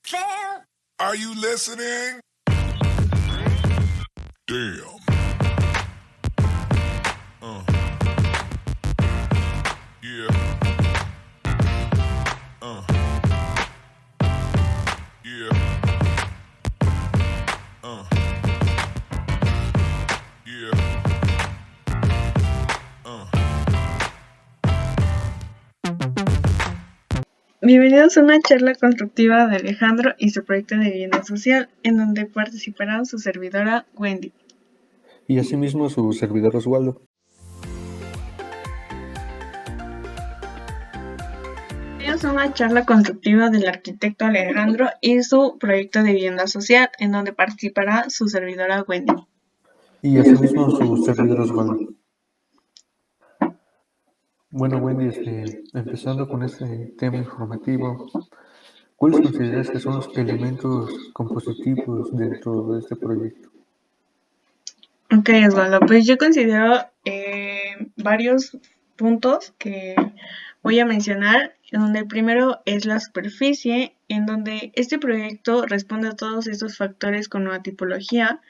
Phil. Are you listening? Damn. Yeah. Yeah. Yeah. Bienvenidos a una charla constructiva de Alejandro y su proyecto de vivienda social, en donde participará su servidora Wendy. Y asimismo su servidor Oswaldo. Bienvenidos a una charla constructiva del arquitecto Alejandro y su proyecto de vivienda social, en donde participará su servidora Wendy. Y asimismo su servidor Oswaldo. Bueno, Wendy, empezando con este tema informativo, ¿cuáles consideras que son los elementos compositivos dentro de este proyecto? Ok, Osvaldo, pues yo considero varios puntos que voy a mencionar, en donde el primero es la superficie, en donde este proyecto responde a todos estos factores con una tipología,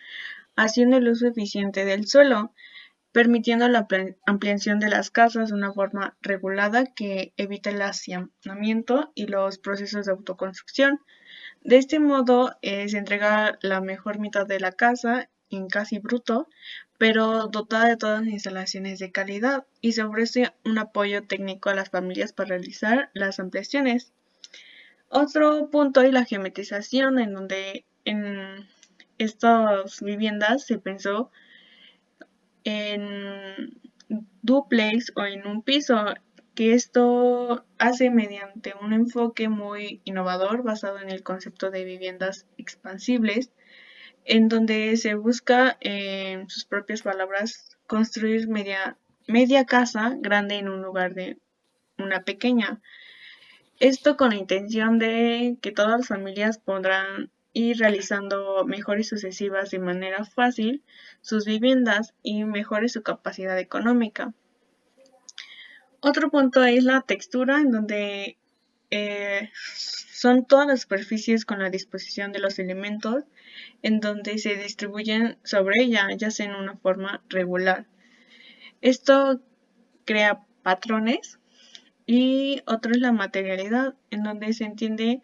haciendo el uso eficiente del suelo, permitiendo la ampliación de las casas de una forma regulada que evita el hacinamiento y los procesos de autoconstrucción. De este modo se entrega la mejor mitad de la casa en casi bruto, pero dotada de todas las instalaciones de calidad, y se ofrece un apoyo técnico a las familias para realizar las ampliaciones. Otro punto es la geometrización, en donde en estas viviendas se pensó en dúplex o en un piso, que esto hace mediante un enfoque muy innovador basado en el concepto de viviendas expansibles, en donde se busca, en sus propias palabras, construir media casa grande en un lugar de una pequeña. Esto con la intención de que todas las familias podrán ir realizando mejores sucesivas de manera fácil sus viviendas y mejore su capacidad económica. Otro punto es la textura, en donde son todas las superficies con la disposición de los elementos, en donde se distribuyen sobre ella, ya sea en una forma regular. Esto crea patrones. Y otro es la materialidad, en donde se entiende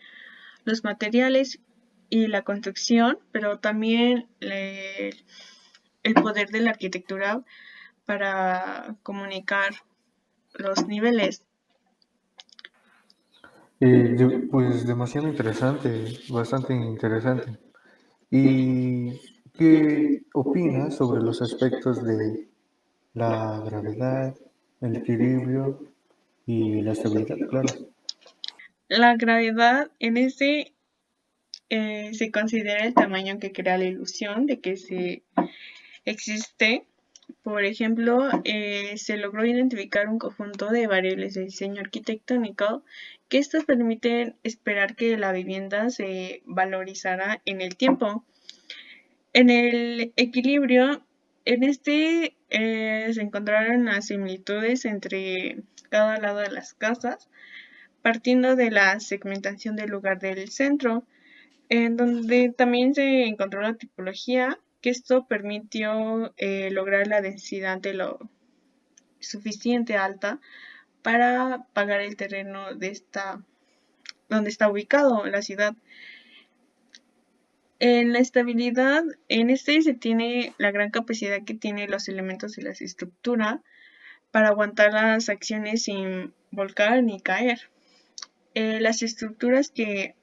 los materiales y la construcción, pero también el poder de la arquitectura para comunicar los niveles. Pues demasiado interesante, bastante interesante. ¿Y qué opinas sobre los aspectos de la gravedad, el equilibrio y la estabilidad? Claro. La gravedad en este se considera el tamaño que crea la ilusión de que se existe. Por ejemplo, se logró identificar un conjunto de variables de diseño arquitectónico que estos permiten esperar que la vivienda se valorizará en el tiempo. En el equilibrio, en este se encontraron las similitudes entre cada lado de las casas, partiendo de la segmentación del lugar del centro, en donde también se encontró la tipología, que esto permitió lograr la densidad de lo suficiente alta para pagar el terreno donde está ubicado la ciudad. En la estabilidad, en este se tiene la gran capacidad que tienen los elementos de la estructura para aguantar las acciones sin volcar ni caer. Las estructuras que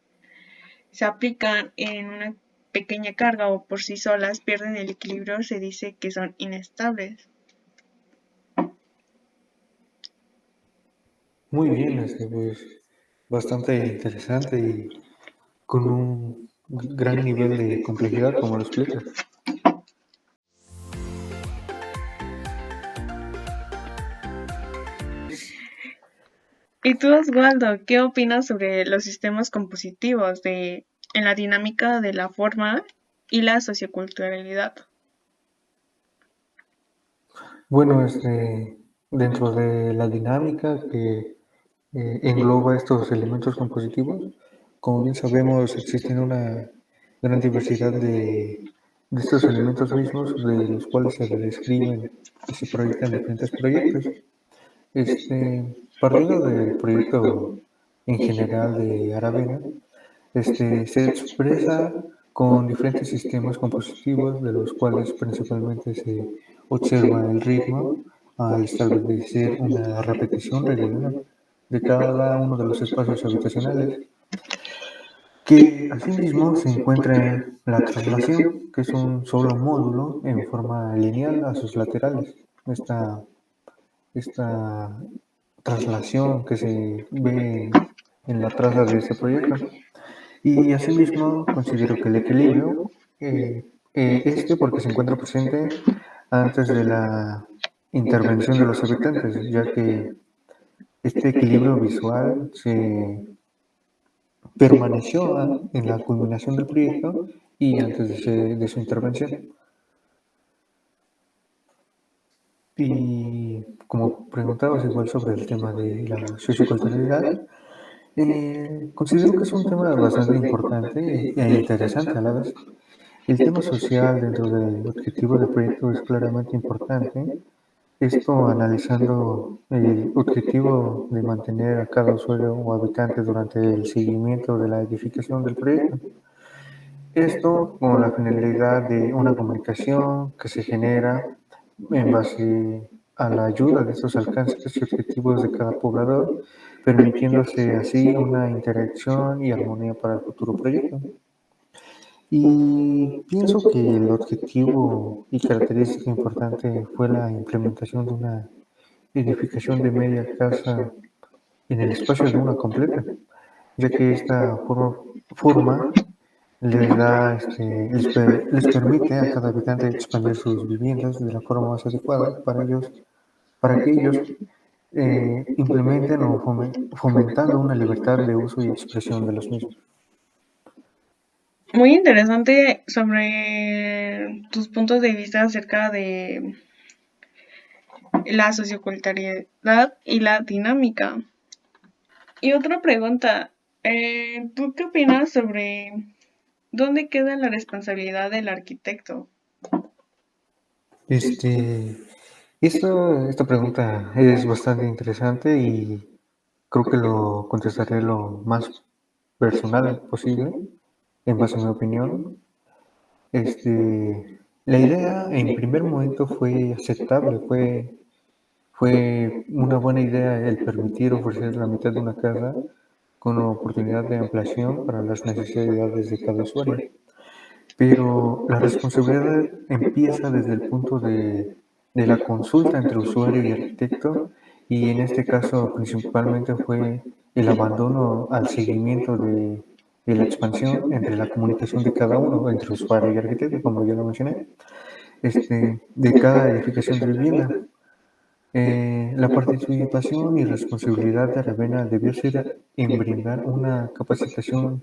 se aplican en una pequeña carga o por sí solas pierden el equilibrio, se dice que son inestables. Muy bien, pues bastante interesante y con un gran nivel de complejidad, como lo explicas. ¿Y tú, Oswaldo, qué opinas sobre los sistemas compositivos en la dinámica de la forma y la socioculturalidad? Bueno, dentro de la dinámica que engloba estos elementos compositivos, Como bien sabemos, existen una gran diversidad de estos elementos mismos de los cuales se describen y se proyectan diferentes proyectos. Partiendo del proyecto en general de Aravena, se expresa con diferentes sistemas compositivos, de los cuales principalmente se observa el ritmo al establecer una repetición regular de cada uno de los espacios habitacionales, que asimismo se encuentra la traslación, que es un solo módulo en forma lineal a sus laterales. Esta traslación que se ve en la traza de este proyecto. Y asimismo considero que el equilibrio, porque se encuentra presente antes de la intervención de los habitantes, ya que este equilibrio visual se permaneció en la culminación del proyecto y antes de su intervención. Y como preguntabas igual sobre el tema de la socioculturalidad, considero que es un tema bastante importante e interesante a la vez. El tema social dentro del objetivo del proyecto es claramente importante. Esto analizando el objetivo de mantener a cada usuario o habitante durante el seguimiento de la edificación del proyecto. Esto con la finalidad de una comunicación que se genera en base a la ayuda de estos alcances y objetivos de cada poblador, permitiéndose así una interacción y armonía para el futuro proyecto. Y pienso que el objetivo y característica importante fue la implementación de una edificación de media casa en el espacio de una completa, ya que esta forma les da, les permite a cada habitante expandir sus viviendas de la forma más adecuada para ellos, para que ellos implementen o fomentando una libertad de uso y expresión de los mismos. Muy interesante sobre tus puntos de vista acerca de la socioculturalidad y la dinámica. Y otra pregunta, ¿tú qué opinas sobre dónde queda la responsabilidad del arquitecto? Este, esta pregunta es bastante interesante y creo que lo contestaré lo más personal posible, en base a mi opinión. La idea en primer momento fue aceptable, fue una buena idea el permitir ofrecer la mitad de una casa con oportunidad de ampliación para las necesidades de cada usuario. Pero la responsabilidad empieza desde el punto de la consulta entre usuario y arquitecto, y en este caso principalmente fue el abandono al seguimiento de la expansión entre la comunicación de cada uno, entre usuario y arquitecto, como ya lo mencioné, de cada edificación de vivienda. La participación y responsabilidad de Aravena debió ser en brindar una capacitación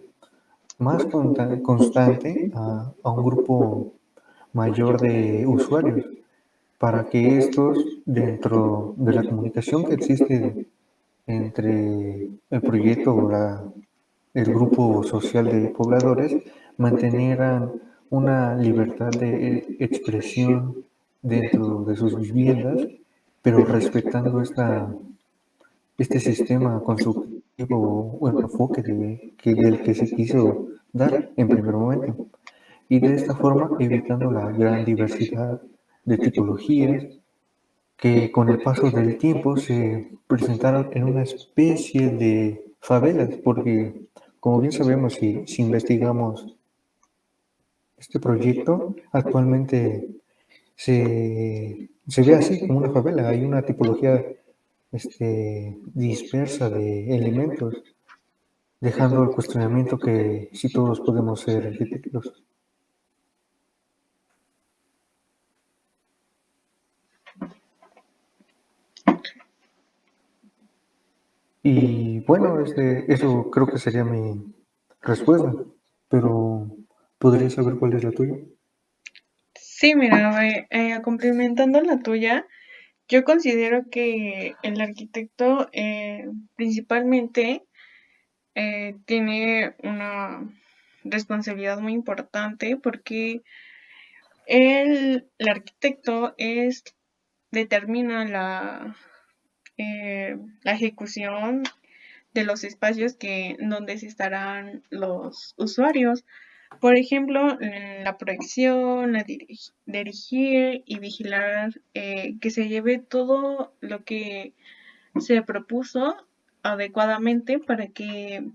más constante a un grupo mayor de usuarios para que estos, dentro de la comunicación que existe entre el proyecto o el grupo social de pobladores, mantenieran una libertad de expresión dentro de sus viviendas, pero respetando este sistema constructivo o enfoque del que se quiso dar en primer momento. Y de esta forma evitando la gran diversidad de tipologías que con el paso del tiempo se presentaron en una especie de favelas, porque como bien sabemos, si investigamos este proyecto, actualmente se ve así como una favela, hay una tipología dispersa de elementos, dejando el cuestionamiento que si todos podemos ser arquitectos. Y bueno, eso creo que sería mi respuesta, pero ¿podría saber cuál es la tuya? Sí, mira, complementando la tuya, yo considero que el arquitecto principalmente tiene una responsabilidad muy importante porque el arquitecto determina la ejecución de los espacios donde se estarán los usuarios. Por ejemplo, la proyección, dirigir y vigilar que se lleve todo lo que se propuso adecuadamente para que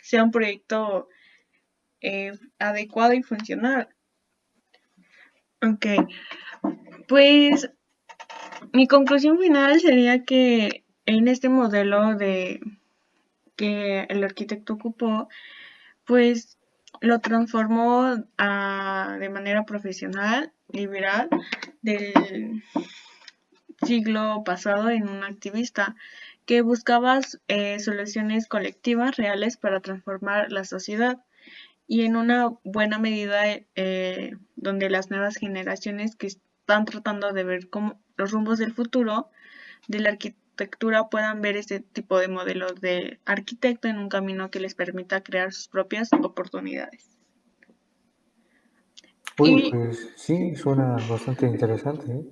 sea un proyecto adecuado y funcional. Ok, pues mi conclusión final sería que en este modelo que el arquitecto ocupó, pues lo transformó de manera profesional, liberal, del siglo pasado en un activista que buscaba soluciones colectivas reales para transformar la sociedad y en una buena medida donde las nuevas generaciones que están tratando de ver cómo los rumbos del futuro de la arquitectura puedan ver este tipo de modelos de arquitecto en un camino que les permita crear sus propias oportunidades. Uy, Y, pues sí, suena bastante interesante, ¿eh?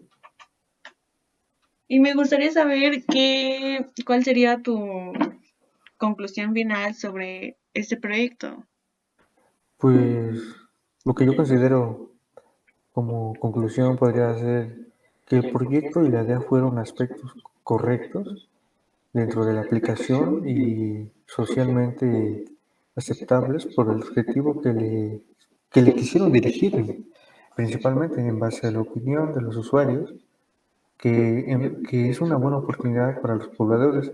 y me gustaría saber cuál sería tu conclusión final sobre este proyecto. Pues lo que yo considero como conclusión podría ser que el proyecto y la idea fueron aspectos correctos dentro de la aplicación y socialmente aceptables por el objetivo que le quisieron dirigir, principalmente en base a la opinión de los usuarios, que es una buena oportunidad para los pobladores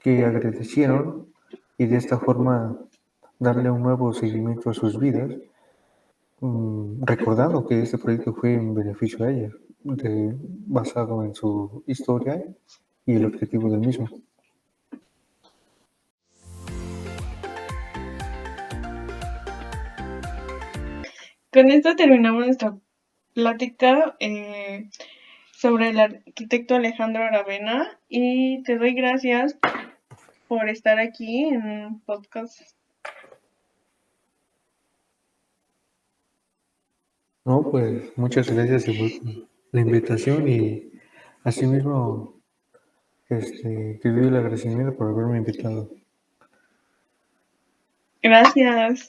que agradecieron y de esta forma darle un nuevo seguimiento a sus vidas, recordando que este proyecto fue en beneficio a ella, basado en su historia y el objetivo del mismo. Con esto terminamos nuestra plática sobre el arquitecto Alejandro Aravena y te doy gracias por estar aquí en un podcast. No, pues muchas gracias igual por la invitación y asimismo te doy el agradecimiento por haberme invitado. Gracias.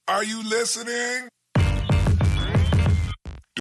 Are you listening?